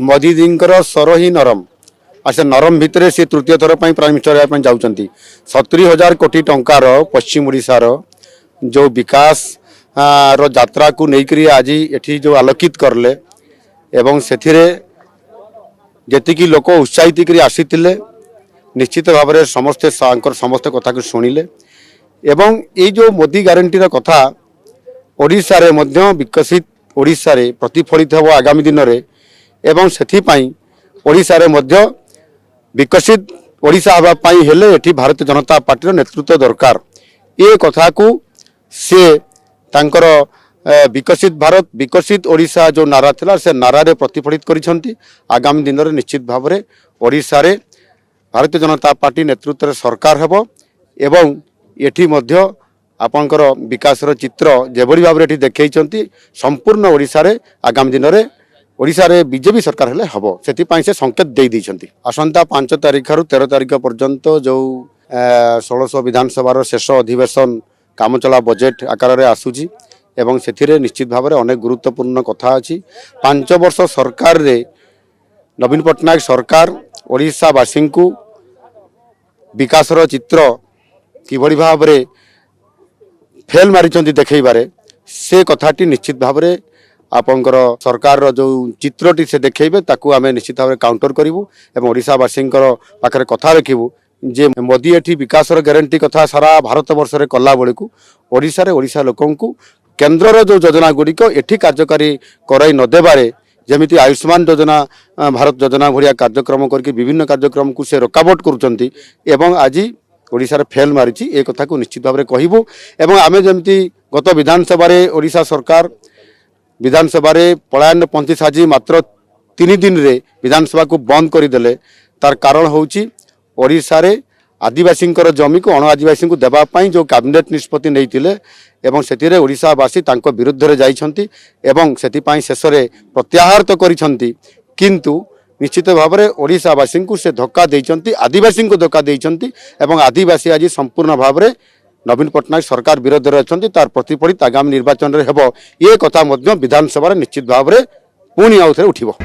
मोदी जींकर स्वर ही नरम आ से नरम भितर से तृतीय थर पर प्राइम मिनिस्टर जाऊँच 70,000 कोटी टंकार पश्चिम ओडिशार जो विकास रो यात्रा को लेकर आज ये जो आलोकित करले एवं से जी लोक उत्साहित कर आसी निश्चित भाव में समस्ते समस्त कथा को शुणिले एवं ये जो मोदी ग्यारंटीर कथा ओडिशा रे मध्य विकसित ओडिशा रे प्रतिफलित हो आगामी दिन में एवं से ओडिशा रे मध्य विकसित ओडिशा हाँपाई हेले एठी भारतीय जनता पार्टी नेतृत्व दरकार ये कथा को से तांकर विकसित भारत विकसित ओडिशा जो नारा थिला से नारा रे प्रतिफलित करिसंती आगामी दिन में निश्चित भाव में ओडिशा रे भारतीय जनता पार्टी नेतृत्व रे सरकार हेबो एवं एठी मध्य आपनकर विकास चित्र जेभली भाव में देखैचंती संपूर्ण ओडिशा रे आगामी दिन में ओडिशा रे बीजेपी सरकार हेले हबो सेति से संकेत दे दैछंती आसंता 5 तारिख रु 13 तारिख पर्यंत जो 1600 विधानसभा शेष अधिवेशन कामचला बजेट आकार रे आसुची एवं से निश्चित भाव में अनेक गुरुत्वपूर्ण कथा अच्छी 5 वर्ष सरकार रे नवीन पट्टनायक सरकार ओडिशावासी को विकास चित्र किभली भाव में फेल मारी देखबारे से कथाटी निश्चित भाव में आपंकर सरकार जो चित्रटी से देखेबे ताकू आम निश्चित भाव में काउंटर करूँ और ओडिशावासी पाखे कथा रखू जे मोदी एठी विकास ग्यारंटी कथा सारा भारत वर्ष में कला बेलू ओडिशा रे ओडिशा लोकन को केन्द्र जो योजना गुड़िक एठी कार्यकारी कराई नदेबारे जमिति आयुष्मान योजना भारत योजना भरिया कार्यक्रम करके विभिन्न कार्यक्रम को से रोकावट करुचंती एवं आज ओडिशा रे फेल मारिची ए कथा को निश्चित भाव में कहबू एवं आमे जमिति गत विधानसभा रे ओडिशा सरकार विधानसभा रे पलायन पंथी साजी मात्र 3 दिन रे विधानसभा को बंद करदेले तार कारण होउची ओडिशा रे आदिवासी जमी को अण आदिवासी को देवाई जो कैबिनेट निष्पत्ति नहीं एवं से ओडिशावासी तांको विरुद्ध रे जाइछंती एवं सेतिपाई शेष रे प्रत्याहार तो करिछंती किंतु निश्चित भाव में ओडिशावासी को से धोखा देइछंती आदिवासी को धोखा देइछंती एवं आदिवासी आज संपूर्ण भाव में नवीन पट्टनायक सरकार विरोध में अच्छा तार प्रतिफलित आगामी निर्वाचन में हेबो ये कथा मध्य विधानसभा निश्चित भाव में पुणी आउ थे उठिबो।